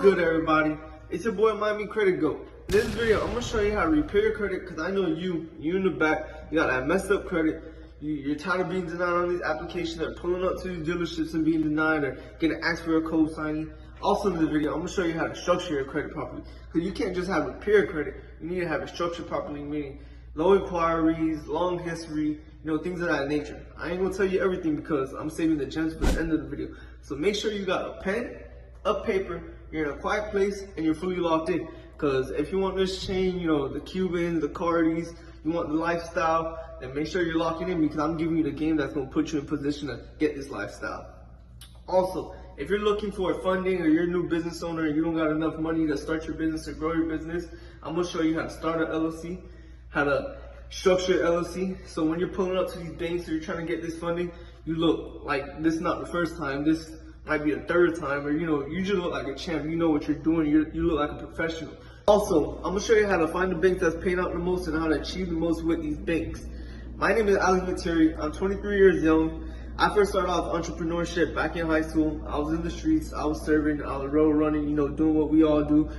good, everybody? It's your boy MiamiCreditGoat. In this video, I'm gonna show you how to repair your credit because I know you in the back, you got that messed up credit. You're tired of being denied on these applications, or pulling up to these dealerships and being denied, or getting asked for a code signing. Also in this video, I'm gonna show you how to structure your credit properly because you can't just have repair credit. You need to have it structured properly, meaning low inquiries, long history, things of that nature. I ain't gonna tell you everything because I'm saving the gems for the end of the video. So make sure you got a pen, a paper, you're in a quiet place, and you're fully locked in. Because if you want this chain, the Cubans, the Cardis, you want the lifestyle, then make sure you're locking in because I'm giving you the game that's going to put you in position to get this lifestyle. Also, if you're looking for funding or you're a new business owner and you don't got enough money to start your business or grow your business, I'm going to show you how to start an LLC, how to structure your LLC. So when you're pulling up to these banks or you're trying to get this funding, you look like this is not the first time. This might be the third time, or you just look like a champ. You know what you're doing. You look like a professional. Also, I'm gonna show you how to find the bank that's paying out the most and how to achieve the most with these banks. My name is Ali Materi. I'm 23 years young. I first started off entrepreneurship back in high school. I was in the streets. I was serving. I was road running. Doing what we all do,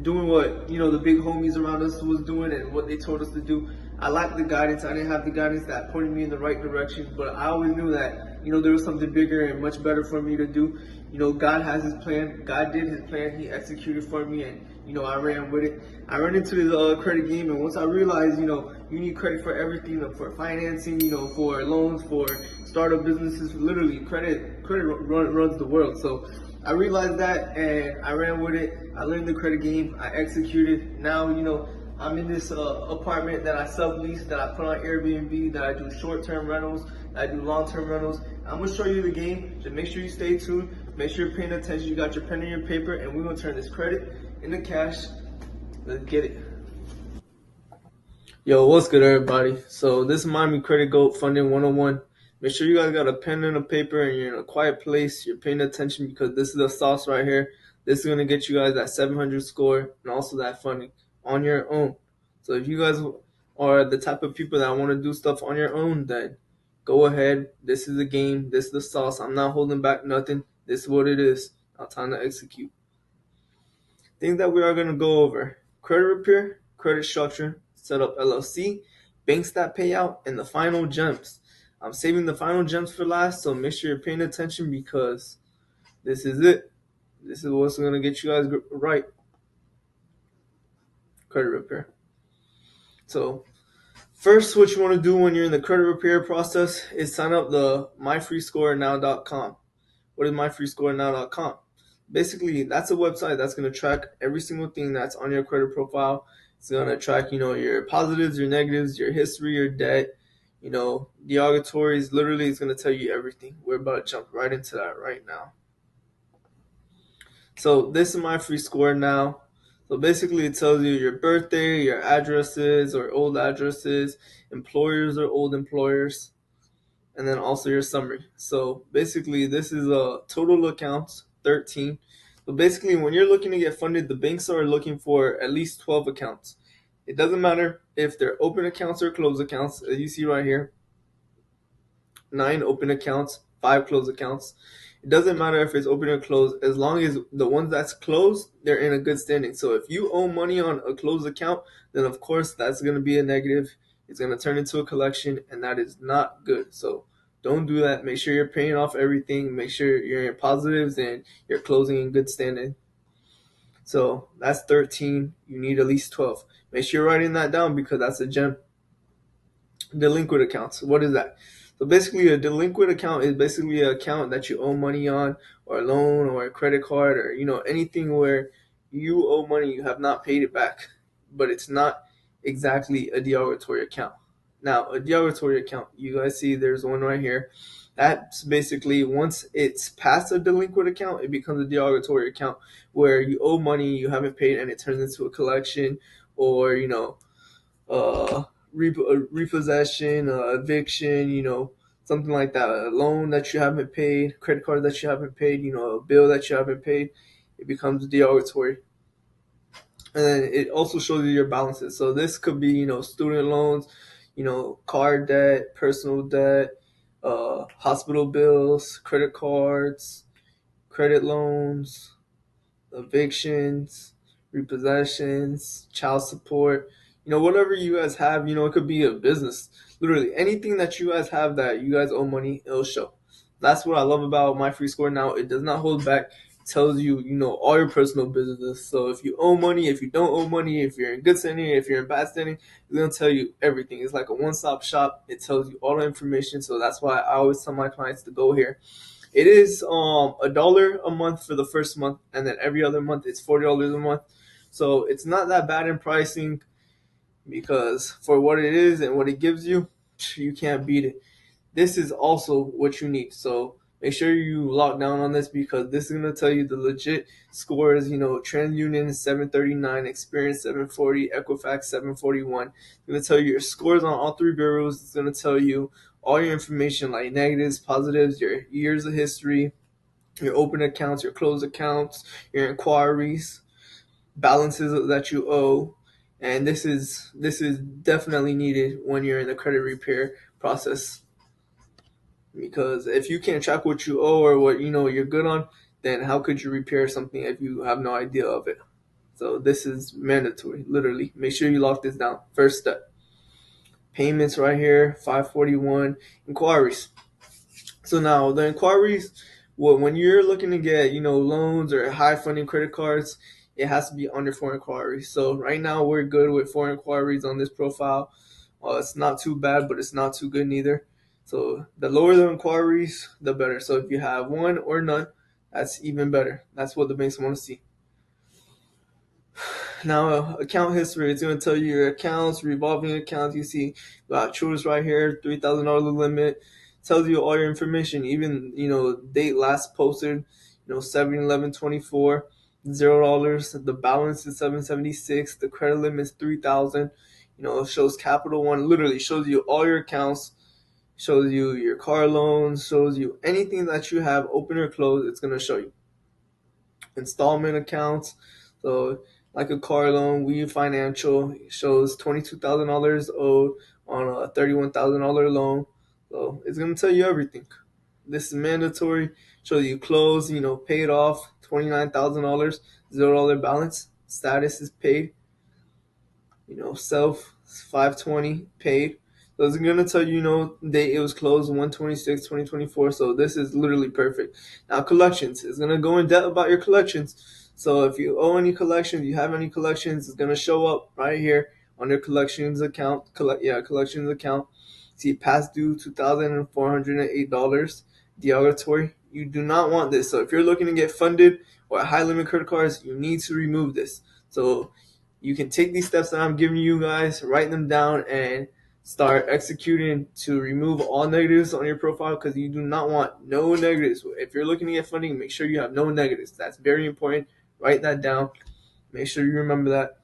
doing what the big homies around us was doing and what they told us to do. I lacked the guidance. I didn't have the guidance that pointed me in the right direction, but I always knew that there was something bigger and much better for me to do. God has his plan. God did his plan. He executed for me, and I ran with it. I ran into this credit game, and once I realized you need credit for everything, for financing, for loans, for startup businesses. Literally, credit runs the world. So I realized that, and I ran with it. I learned the credit game. I executed. Now I'm in this apartment that I sublease, that I put on Airbnb, that I do short-term rentals, that I do long-term rentals. I'm gonna show you the game. Just make sure you stay tuned. Make sure you're paying attention. You got your pen and your paper, and we're gonna turn this credit into cash. Let's get it. Yo, what's good, everybody? So this is Miami Credit Goat Funding 101. Make sure you guys got a pen and a paper, and you're in a quiet place. You're paying attention because this is the sauce right here. This is gonna get you guys that 700 score and also that funding on your own. So if you guys are the type of people that want to do stuff on your own, then go ahead. This is the game. This is the sauce. I'm not holding back nothing. This is what it is. Now time to execute. Things that we are going to go over: credit repair, credit structure, set up LLC, banks that pay out, and the final gems. I'm saving the final gems for last, so make sure you're paying attention because this is it. This is what's going to get you guys right. Credit repair. So first, what you want to do when you're in the credit repair process is sign up the myfreescorenow.com. What is myfreescorenow.com? Basically, that's a website that's going to track every single thing that's on your credit profile. It's going to track, your positives, your negatives, your history, your debt, derogatories. Literally, it's going to tell you everything. We're about to jump right into that right now. So this is my free score now. So basically, it tells you your birthday, your addresses or old addresses, employers or old employers, and then also your summary. So basically, this is a total accounts, 13. So basically, when you're looking to get funded, the banks are looking for at least 12 accounts. It doesn't matter if they're open accounts or closed accounts. As you see right here, 9 open accounts, 5 closed accounts. It doesn't matter if it's open or closed, as long as the ones that's closed, they're in a good standing. So if you owe money on a closed account, then of course that's going to be a negative. It's going to turn into a collection, and that is not good. So don't do that. Make sure you're paying off everything. Make sure you're in positives and you're closing in good standing. So that's 13. You need at least 12. Make sure you're writing that down because that's a gem. Delinquent accounts. What is that? So basically, a delinquent account is basically an account that you owe money on, or a loan, or a credit card, or anything where you owe money, you have not paid it back, but it's not exactly a derogatory account. Now, a derogatory account, you guys see there's one right here. That's basically, once it's past a delinquent account, it becomes a derogatory account where you owe money, you haven't paid, and it turns into a collection, or repossession, eviction, something like that. A loan that you haven't paid, credit card that you haven't paid, a bill that you haven't paid, it becomes derogatory. And then it also shows you your balances. So this could be, student loans, car debt, personal debt, hospital bills, credit cards, credit loans, evictions, repossessions, child support, whatever you guys have, it could be a business. Literally anything that you guys have that you guys owe money, it'll show. That's what I love about my free score now. It does not hold back. It tells you, all your personal business. So if you owe money, if you don't owe money, if you're in good standing, if you're in bad standing, it's gonna tell you everything. It's like a one-stop shop. It tells you all the information. So that's why I always tell my clients to go here. It is $1 a month for the first month, and then every other month it's $40 a month. So it's not that bad in pricing because for what it is and what it gives you, you can't beat it. This is also what you need. So make sure you lock down on this because this is gonna tell you the legit scores. TransUnion 739, Experience 740, Equifax 741. It's gonna tell you your scores on all three bureaus. It's gonna tell you all your information like negatives, positives, your years of history, your open accounts, your closed accounts, your inquiries, balances that you owe. And this is definitely needed when you're in the credit repair process because if you can't track what you owe or what you're good on, then how could you repair something if you have no idea of it? So this is mandatory, literally. Make sure you lock this down. First step. Payments right here, 541. Inquiries. So now the inquiries, when you're looking to get loans or high funding credit cards, it has to be under 4 inquiries. So right now we're good with 4 inquiries on this profile. It's not too bad, but it's not too good neither. So the lower the inquiries, the better. So if you have one or none, that's even better. That's what the banks want to see. Now, account history, it's going to tell you your accounts, revolving accounts. You see, got choose right here, $3,000 limit. Tells you all your information, even date last posted, 7/11/24, $0. The balance is 776. The credit limit is 3,000. It shows Capital One. Literally shows you all your accounts, shows you your car loans, shows you anything that you have open or closed. It's gonna show you installment accounts. So like a car loan, We Financial shows $22,000 owed on a $31,000 loan. So it's gonna tell you everything. This is mandatory. Shows you closed, paid off, $29,000, $0 balance. Status is paid. Self 520 paid. So it's gonna tell you, date it was closed 1/26/2024. So this is literally perfect. Now collections is gonna go in depth about your collections. So if you owe any collections, you have any collections, it's gonna show up right here on your collections account. Collections account. See past due $2,408. Derogatory. You do not want this. So if you're looking to get funded or high limit credit cards, you need to remove this. So you can take these steps that I'm giving you guys, write them down, and start executing to remove all negatives on your profile because you do not want no negatives. If you're looking to get funding, make sure you have no negatives. That's very important. Write that down. Make sure you remember that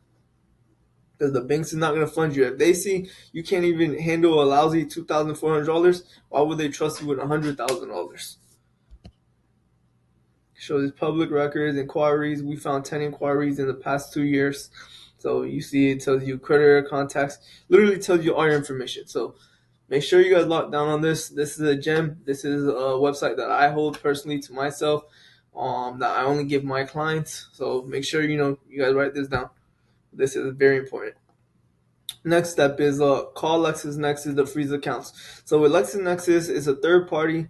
because the banks is not going to fund you. If they see you can't even handle a lousy $2,400, why would they trust you with $100,000? Shows public records, inquiries. We found 10 inquiries in the past 2 years. So you see it tells you creditor contacts, literally tells you all your information. So make sure you guys lock down on this. This is a gem. This is a website that I hold personally to myself, that I only give my clients. So make sure you guys write this down. This is very important. Next step is call LexisNexis to freeze accounts. So with LexisNexis, it's a third party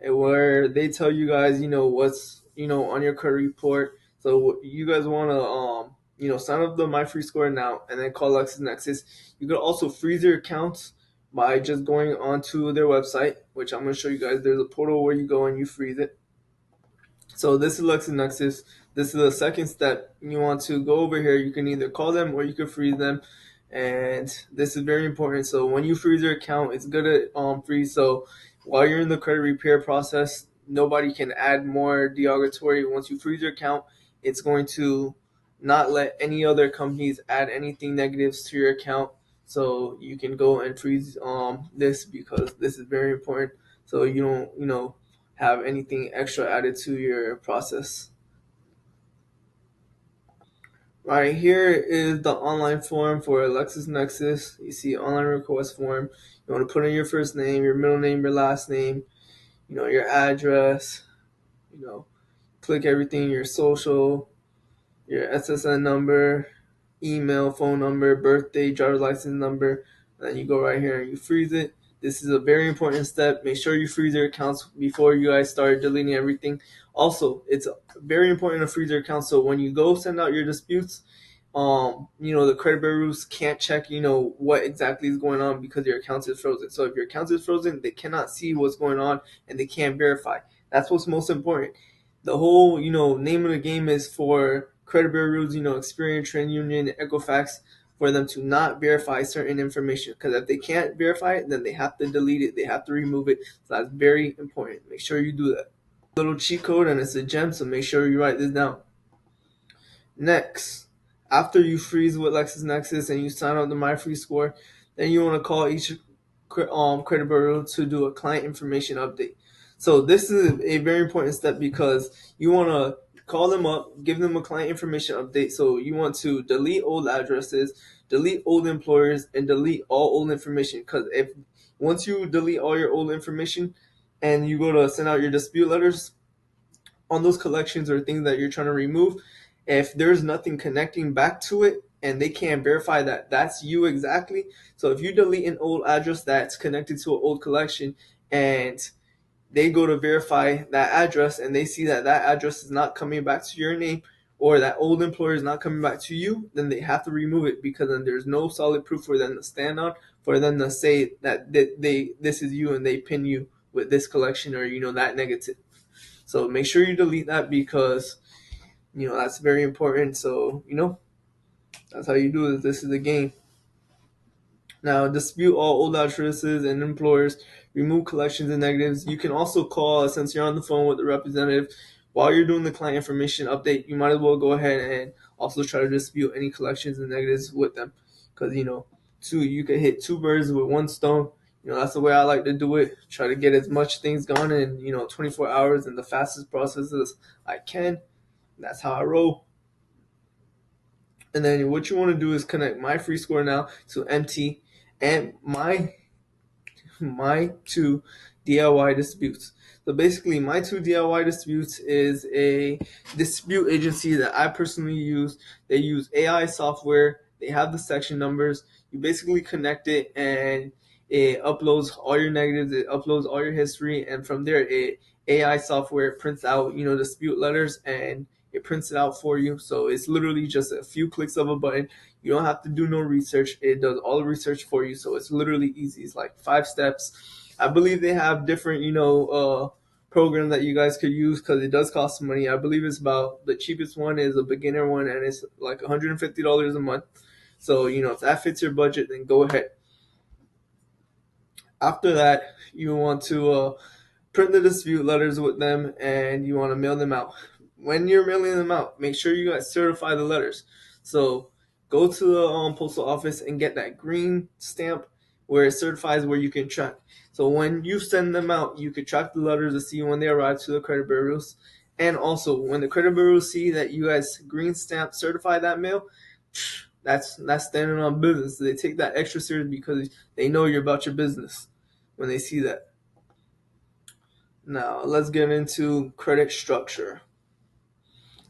where they tell you guys, what's on your credit report. So you guys want to sign up the My Free Score now and then call LexisNexis. You could also freeze your accounts by just going onto their website, which I'm going to show you guys. There's a portal where you go and you freeze it. So this is LexisNexis. This is the second step. You want to go over here. You can either call them or you can freeze them. And this is very important. So when you freeze your account, it's good to freeze. So while you're in the credit repair process, nobody can add more derogatory. Once you freeze your account, it's going to not let any other companies add anything negatives to your account. So you can go and freeze this because this is very important. So you don't have anything extra added to your process. Right here is the online form for LexisNexis. You see online request form. You want to put in your first name, your middle name, your last name, your address, click everything, your social. your SSN number, email, phone number, birthday, driver's license number, and then you go right here and you freeze it. This is a very important step. Make sure you freeze your accounts before you guys start deleting everything. Also, it's very important to freeze your accounts so when you go send out your disputes, the credit bureaus can't check, what exactly is going on because your account is frozen. So if your account is frozen, they cannot see what's going on and they can't verify. That's what's most important. The whole, name of the game is for credit bureaus, Experian, Trend Union, Equifax, for them to not verify certain information. Because if they can't verify it, then they have to delete it. They have to remove it. So that's very important. Make sure you do that. Little cheat code, and it's a gem, so make sure you write this down. Next, after you freeze with LexisNexis and you sign up the MyFreeScore, then you want to call each credit bureau to do a client information update. So this is a very important step because you want to call them up, give them a client information update. So you want to delete old addresses, delete old employers, and delete all old information. Because if once you delete all your old information and you go to send out your dispute letters, on those collections or things that you're trying to remove, if there's nothing connecting back to it and they can't verify that that's you exactly. So if you delete an old address that's connected to an old collection and they go to verify that address and they see that that address is not coming back to your name or that old employer is not coming back to you, then they have to remove it because then there's no solid proof for them to stand on, for them to say that this is you and they pin you with this collection or that negative. So make sure you delete that because that's very important. So that's how you do it. This is a game. Now dispute all old addresses and employers, remove collections and negatives. You can also call, since you're on the phone with the representative while you're doing the client information update, you might as well go ahead and also try to dispute any collections and negatives with them because you can hit two birds with one stone. That's the way I like to do it. Try to get as much things gone in 24 hours in the fastest processes I can. That's how I roll. And then what you want to do is connect MyFreeScore now to MT and my two DIY disputes. So basically, my two DIY disputes is a dispute agency that I personally use. They use AI software. They have the section numbers. You basically connect it and it uploads all your negatives. It uploads all your history, and from there, AI software prints out dispute letters and it prints it out for you. So it's literally just a few clicks of a button. You don't have to do no research. It does all the research for you. So it's literally easy. It's like 5 steps. I believe they have different, programs that you guys could use because it does cost some money. I believe it's about the cheapest one is a beginner one and it's like $150 a month. So, if that fits your budget, then go ahead. After that, you want to print the dispute letters with them and you want to mail them out. When you're mailing them out, make sure you guys certify the letters. So go to the postal office and get that green stamp where it certifies where you can track. So when you send them out, you can track the letters to see when they arrive to the credit bureaus. And also, when the credit bureaus see that you guys green stamp certify that mail, that's standing on business. They take that extra serious because they know you're about your business when they see that. Now, let's get into credit structure.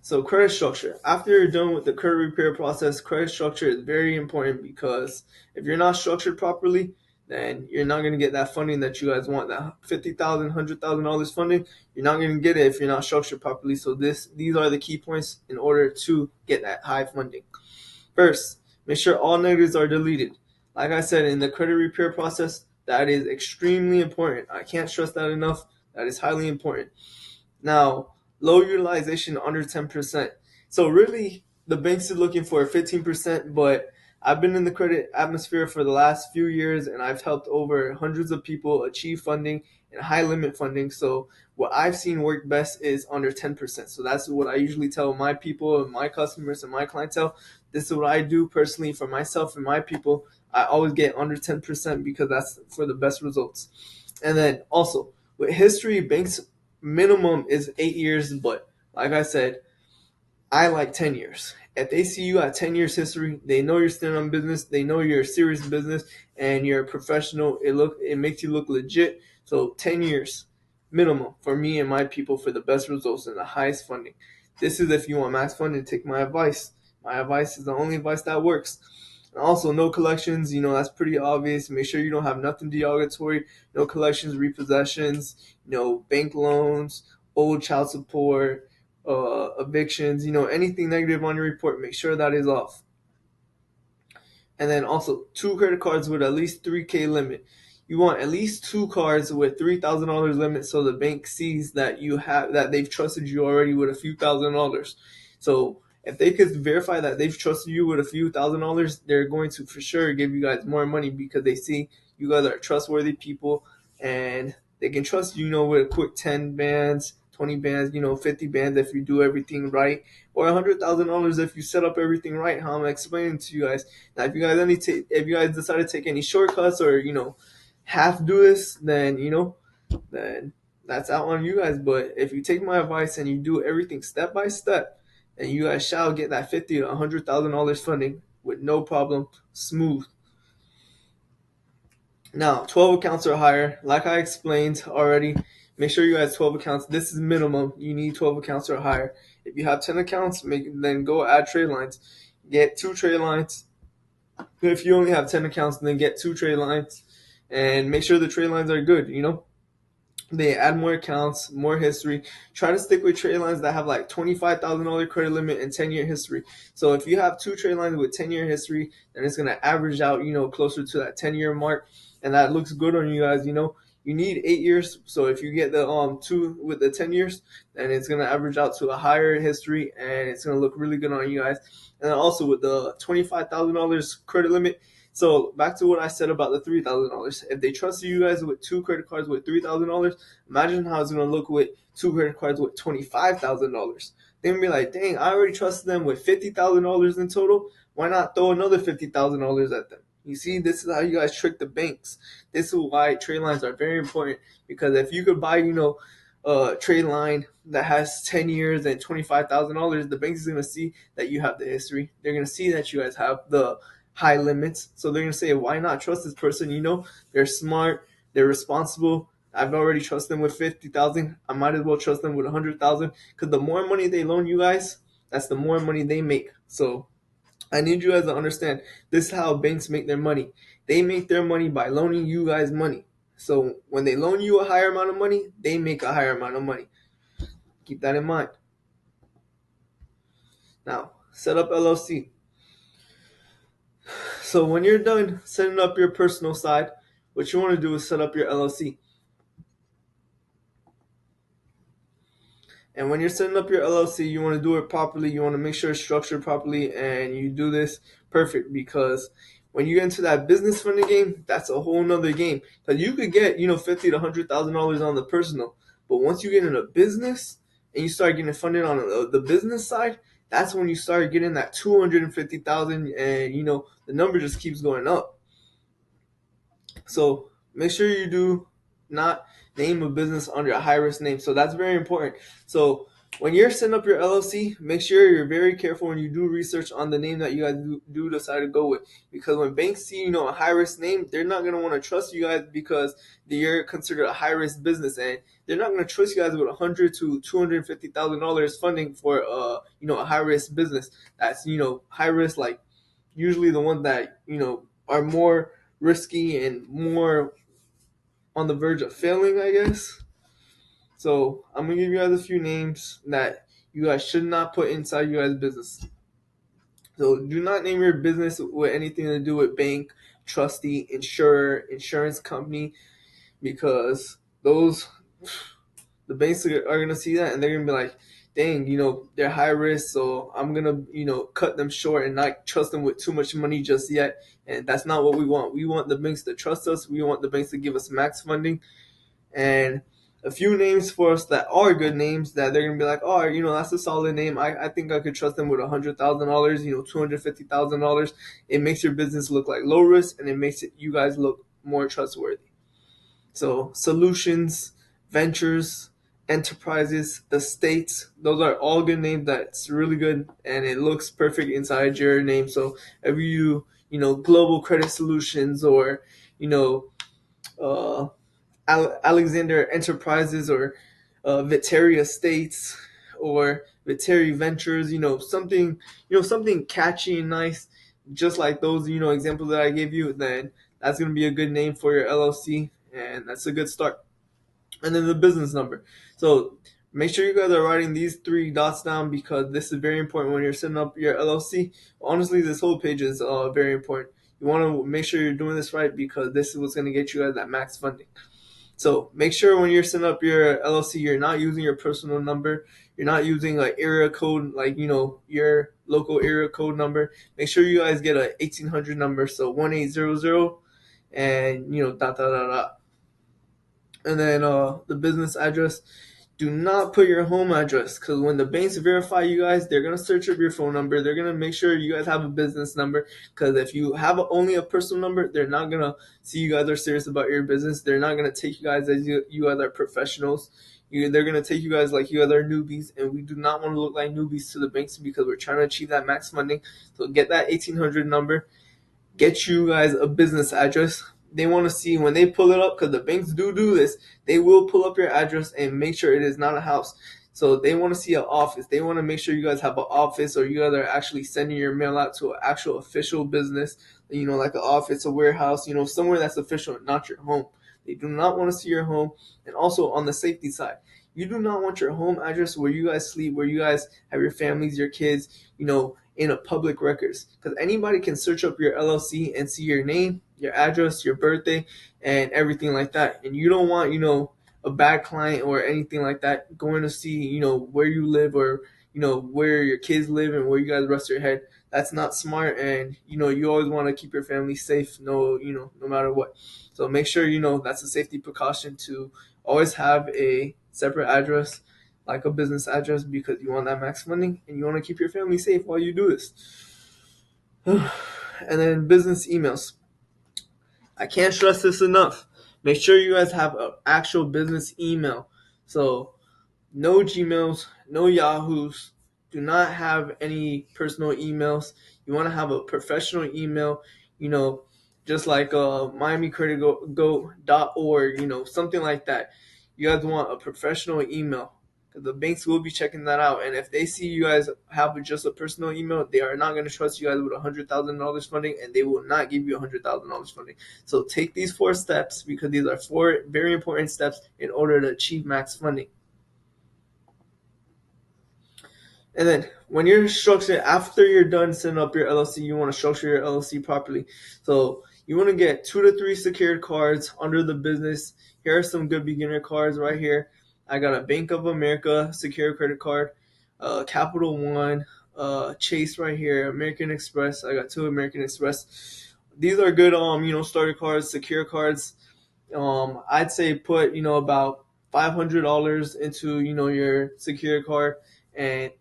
So credit structure. After you're done with the credit repair process, credit structure is very important because if you're not structured properly, then you're not going to get that funding that you guys want. That $50,000, $100,000 funding, you're not going to get it if you're not structured properly. So these are the key points in order to get that high funding. First, make sure all negatives are deleted. Like I said, in the credit repair process, that is extremely important. I can't stress that enough. That is highly important. Now, low utilization under 10%. So really, the banks are looking for 15%, but I've been in the credit atmosphere for the last few years, and I've helped over hundreds of people achieve funding and high limit funding. So what I've seen work best is under 10%. So that's what I usually tell my people and my customers and my clientele. This is what I do personally for myself and my people. I always get under 10% because that's for the best results. And then also, with history, banks minimum is 8 years, but like I said, I like 10 years. If they see you at 10 years history, they know you're still on business, they know you're a serious business and you're a professional. It makes you look legit. So 10 years minimum for me and my people for the best results and the highest funding. This is if you want max funding, take my advice. My advice is the only advice that works. And also, no collections, that's pretty obvious. Make sure you don't have nothing derogatory, no collections, repossessions, bank loans, old child support, evictions, anything negative on your report, make sure that is off. And then also 2 credit cards with at least 3K limit. You want at least 2 cards with $3,000 limit, so the bank sees that they've trusted you already with a few $1,000s. So if they could verify that they've trusted you with a few $1,000s, they're going to for sure give you guys more money because they see you guys are trustworthy people and they can trust you, with a quick 10 bands, 20 bands, 50 bands if you do everything right, or $100,000 if you set up everything right. How I'm explaining to you guys. Now, if you guys decide to take any shortcuts or half do this, then that's out on you guys. But if you take my advice and you do everything step by step, and you guys shall get that $50,000 to $100,000 funding with no problem, smooth. Now, 12 accounts or higher, like I explained already, make sure you have 12 accounts. This is minimum. You need 12 accounts or higher. If you have 10 accounts, then go add trade lines. Get 2 trade lines. If you only have 10 accounts, then get 2 trade lines. And make sure the trade lines are good, They add more accounts, more history. Try to stick with trade lines that have like $25,000 credit limit and 10-year history. So if you have 2 trade lines with 10-year history, then it's going to average out, closer to that 10-year mark. And that looks good on you guys, You need 8 years. So if you get the 2 with the 10 years, then it's going to average out to a higher history and it's going to look really good on you guys. And then also with the $25,000 credit limit, so back to what I said about the $3,000. If they trust you guys with 2 credit cards with $3,000, imagine how it's gonna look with 2 credit cards with $25,000. They're gonna be like, dang, I already trusted them with $50,000 in total. Why not throw another $50,000 at them? You see, this is how you guys trick the banks. This is why trade lines are very important, because if you could buy, a trade line that has 10 years and $25,000, the bank is gonna see that you have the history. They're gonna see that you guys have the high limits. So they're gonna say, why not trust this person? They're smart, they're responsible. I've already trusted them with 50,000. I might as well trust them with 100,000, because the more money they loan you guys, that's the more money they make. So I need you guys to understand, this is how banks make their money. They make their money by loaning you guys money. So when they loan you a higher amount of money, they make a higher amount of money. Keep that in mind. Now, set up LLC. So when you're done setting up your personal side, what you want to do is set up your LLC. And when you're setting up your LLC, you want to do it properly. You want to make sure it's structured properly, and you do this perfect, because when you get into that business funding game, that's a whole nother game. Because you could get, $50,000 to $100,000 on the personal, but once you get into business and you start getting funded on the business side, that's when you start getting that 250,000, and the number just keeps going up. So make sure you do not name a business under a high risk name. So that's very important. So when you're setting up your LLC, make sure you're very careful when you do research on the name that you guys do decide to go with. Because when banks see, a high risk name, they're not going to want to trust you guys, because you're considered a high risk business, and they're not going to trust you guys with $100,000 to $250,000 funding for a high risk business. That's high risk, like usually the ones that are more risky and more on the verge of failing, I guess. So I'm gonna give you guys a few names that you guys should not put inside you guys' business. So do not name your business with anything to do with bank, trustee, insurer, insurance company, because the banks are gonna see that and they're gonna be like, dang, they're high risk, so I'm gonna, cut them short and not trust them with too much money just yet. And that's not what we want. We want the banks to trust us. We want the banks to give us max funding. And a few names for us that are good names that they're gonna be like, oh, that's a solid name. I think I could trust them with $100,000, $250,000. It makes your business look like low risk, and it makes you guys look more trustworthy. So solutions, ventures, enterprises, estates, those are all good names. That's really good, and it looks perfect inside your name. So if Global Credit Solutions, or Alexander Enterprises, or Viteria Estates, or Viteri Ventures, something catchy and nice, just like those, examples that I gave you, then that's going to be a good name for your LLC, and that's a good start. And then the business number. So make sure you guys are writing these three dots down because this is very important when you're setting up your LLC. Honestly, this whole page is very important. You want to make sure you're doing this right because this is what's going to get you guys that max funding. So make sure when you're setting up your LLC, you're not using your personal number. You're not using like area code, like, your local area code number. Make sure you guys get a 1800 number, so 1800, and dot dot dot dot. And then the business address. Do not put your home address because when the banks verify you guys, they're going to search up your phone number. They're going to make sure you guys have a business number because if you have only a personal number, they're not going to see you guys are serious about your business. They're not going to take you guys as you guys are professionals. They're going to take you guys like you guys are newbies, and we do not want to look like newbies to the banks because we're trying to achieve that max funding. So get that 1800 number. Get you guys a business address. They want to see when they pull it up, because the banks do this, they will pull up your address and make sure it is not a house. So they want to see an office. They want to make sure you guys have an office, or you guys are actually sending your mail out to an actual official business, like an office, a warehouse, somewhere that's official, not your home. They do not want to see your home. And also on the safety side, you do not want your home address where you guys sleep, where you guys have your families, your kids, in a public records, because anybody can search up your LLC and see your name, your address, your birthday, and everything like that. And you don't want, a bad client or anything like that going to see, where you live, or, where your kids live and where you guys rest your head. That's not smart. And, you always want to keep your family safe, no matter what. So make sure, that's a safety precaution to always have a separate address, like a business address, because you want that max funding and you want to keep your family safe while you do this. And then business emails. I can't stress this enough. Make sure you guys have an actual business email. So no Gmails, no Yahoos. Do not have any personal emails. You want to have a professional email, just like MiamiCreditGoat.org, something like that. You guys want a professional email. The banks will be checking that out, and if they see you guys have just a personal email, they are not going to trust you guys with $100,000 funding, and they will not give you $100,000 funding. So take these 4 steps because these are 4 very important steps in order to achieve max funding. And then when you're structured, after you're done setting up your LLC, you want to structure your LLC properly. So you want to get 2 to 3 secured cards under the business. Here are some good beginner cards right here. I got a Bank of America secured credit card, Capital One, Chase right here, American Express. I got 2 American Express. These are good, starter cards, secure cards. I'd say put, about $500 into, your secure card, and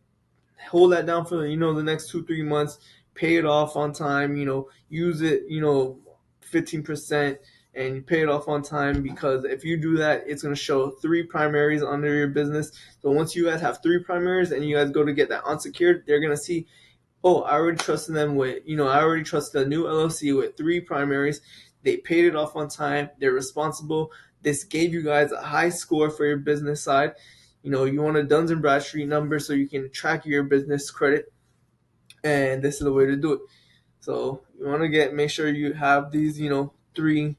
hold that down for the next 2-3 months. Pay it off on time. Use it 15%, and you pay it off on time, because if you do that, it's going to show 3 primaries under your business. So once you guys have 3 primaries and you guys go to get that unsecured, they're going to see, oh, I already trusted them with, I already trusted a new LLC with 3 primaries. They paid it off on time. They're responsible. This gave you guys a high score for your business side. You want a Duns and Bradstreet number so you can track your business credit, and this is the way to do it. So you want to make sure you have these, 3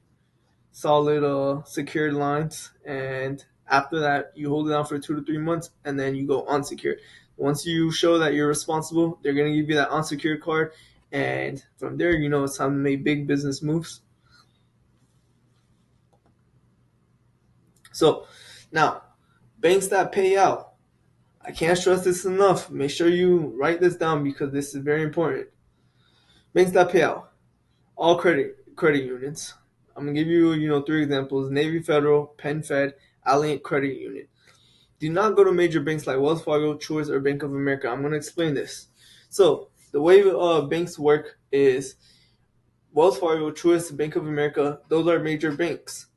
solid secured lines, and after that you hold it down for 2 to 3 months, and then you go unsecured. Once you show that you're responsible, they're going to give you that unsecured card, and from there, it's time to make big business moves. So now, banks that pay out. I can't stress this enough. Make sure you write this down because this is very important. Banks that pay out. All credit unions. I'm gonna give you 3 examples: Navy Federal, Penn Fed, Alliant Credit Union. Do not go to major banks like Wells Fargo, Choice, or Bank of America. I'm gonna explain this. So the way banks work is Wells Fargo, Choice, Bank of America. Those are major banks.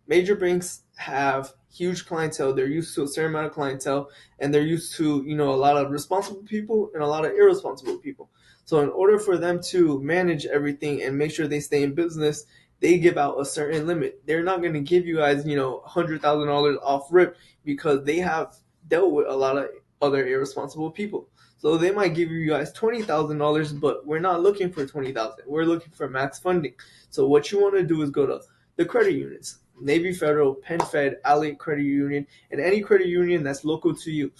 Major banks have huge clientele. They're used to a certain amount of clientele, and they're used to, a lot of responsible people and a lot of irresponsible people. So in order for them to manage everything and make sure they stay in business, they give out a certain limit. They're not going to give you guys, $100,000 off rip, because they have dealt with a lot of other irresponsible people. So they might give you guys $20,000, but we're not looking for 20,000. We're looking for max funding. So what you want to do is go to the credit unions, Navy Federal, Penn Fed, Allied Credit Union, and any credit union that's local to you.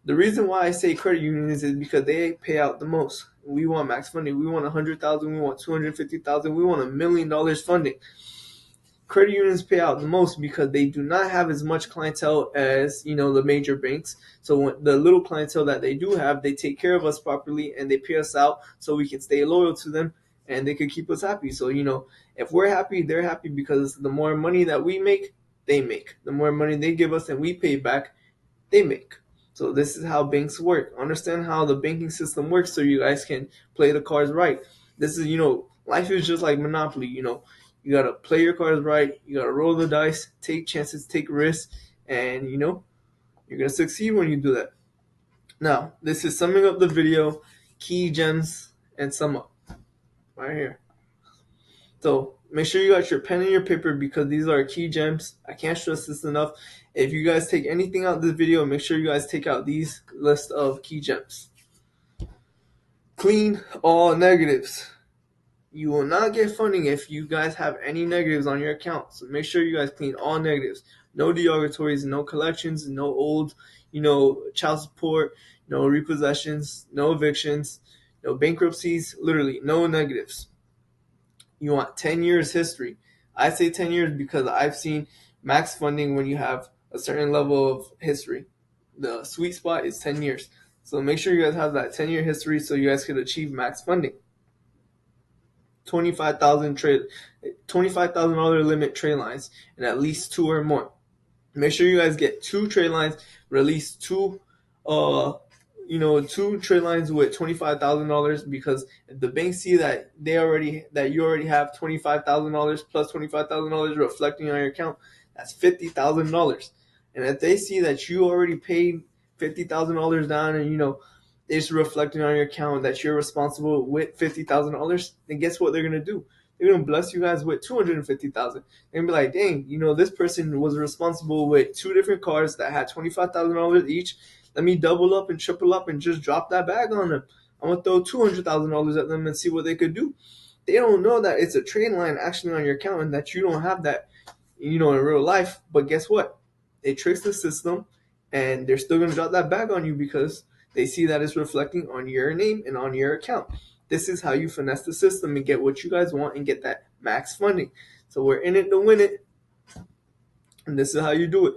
The reason why I say credit unions is because they pay out the most. We want max funding. We want 100,000. We want 250,000. We want $1 million funding. Credit unions pay out the most because they do not have as much clientele as the major banks. So when the little clientele that they do have, they take care of us properly and they pay us out so we can stay loyal to them and they could keep us happy. So if we're happy, they're happy because the more money that we make, they make. The more money they give us and we pay back, they make. So this is how banks work. Understand how the banking system works so you guys can play the cards right. This is, life is just like Monopoly. You gotta play your cards right. You gotta roll the dice, take chances, take risks, and you're gonna succeed when you do that. Now, this is summing up the video, key gems, and sum up right here. So make sure you got your pen and your paper because these are key gems. I can't stress this enough. If you guys take anything out of this video, make sure you guys take out these list of key gems. Clean all negatives. You will not get funding if you guys have any negatives on your account. So make sure you guys clean all negatives. No derogatories, no collections, no old, child support, no repossessions, no evictions, no bankruptcies, literally no negatives. You want 10 years history. I say 10 years because I've seen max funding when you have a certain level of history. The sweet spot is 10 years. So make sure you guys have that 10-year history so you guys can achieve max funding. $25,000 limit trade lines and at least 2 or more. Make sure you guys get 2 trade lines, release 2 2 trade lines with $25,000 because if the banks see that you already have $25,000 plus $25,000 reflecting on your account, that's $50,000. And if they see that you already paid $50,000 down and it's reflecting on your account that you're responsible with $50,000, then guess what they're gonna do? They're gonna bless you guys with $250,000. They're gonna be like, dang, this person was responsible with 2 different cars that had $25,000 each. Let me double up and triple up and just drop that bag on them. I'm gonna throw $200,000 at them and see what they could do. They don't know that it's a trade line actually on your account and that you don't have that, in real life. But guess what? It tricks the system, and they're still gonna drop that bag on you because they see that it's reflecting on your name and on your account. This is how you finesse the system and get what you guys want and get that max funding. So we're in it to win it, and this is how you do it.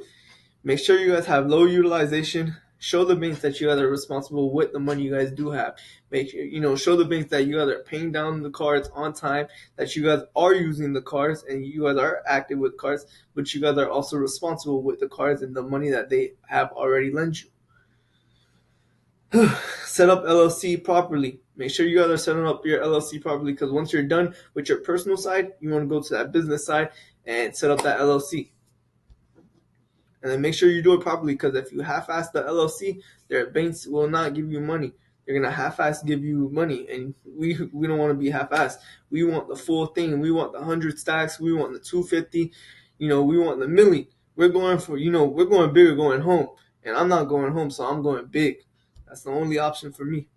Make sure you guys have low utilization. Show the banks that you guys are responsible with the money you guys do have. Show the banks that you guys are paying down the cards on time, that you guys are using the cards and you guys are active with cards, but you guys are also responsible with the cards and the money that they have already lent you. Set up LLC properly. Make sure you guys are setting up your LLC properly because once you're done with your personal side, you want to go to that business side and set up that LLC. And then make sure you do it properly because if you half-ass the LLC, their banks will not give you money. They're going to half-ass give you money, and we don't want to be half-assed. We want the full thing. We want the 100 stacks. We want the 250. We want the million. We're going for, we're going big or going home. And I'm not going home, so I'm going big. That's the only option for me.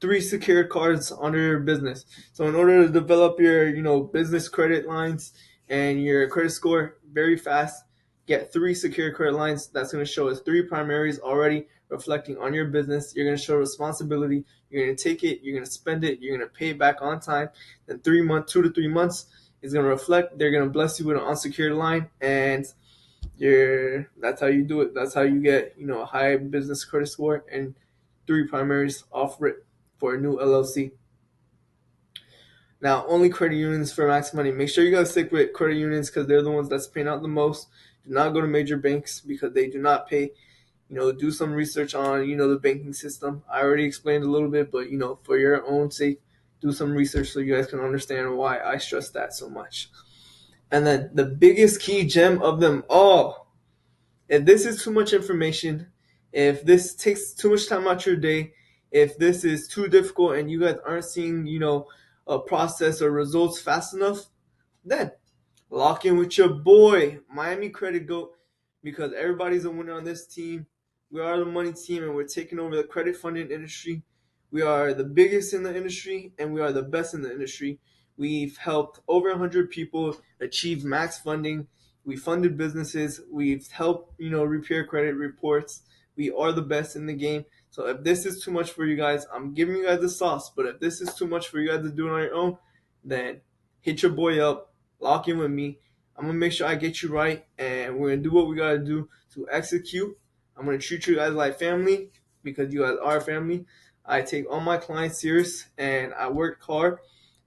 3 secured cards under your business. So in order to develop your, business credit lines and your credit score very fast, get 3 secured credit lines. That's going to show us 3 primaries already reflecting on your business. You're going to show responsibility. You're going to take it. You're going to spend it. You're going to pay it back on time. Then 2 to 3 months is going to reflect. They're going to bless you with an unsecured line, and that's how you do it. That's how you get a high business credit score and 3 primaries off rip for a new LLC. Now, only credit unions for max money. Make sure you guys stick with credit unions because they're the ones that's paying out the most. Do not go to major banks because they do not pay. Do some research on, the banking system. I already explained a little bit, but, for your own sake, do some research so you guys can understand why I stress that so much. And then the biggest key gem of them all, if this is too much information, if this takes too much time out your day, if this is too difficult and you guys aren't seeing, a process or results fast enough, then lock in with your boy, Miami Credit Goat, because everybody's a winner on this team. We are the money team, and we're taking over the credit funding industry. We are the biggest in the industry, and we are the best in the industry. We've helped over 100 people achieve max funding. We funded businesses. We've helped, repair credit reports. We are the best in the game. So if this is too much for you guys, I'm giving you guys the sauce. But if this is too much for you guys to do it on your own, then hit your boy up, lock in with me. I'm gonna make sure I get you right, and we're gonna do what we gotta do to execute. I'm gonna treat you guys like family because you guys are family. I take all my clients serious, and I work hard,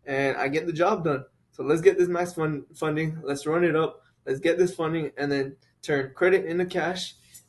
and I get the job done. So let's get this max funding. Let's run it up. Let's get this funding, and then turn credit into cash,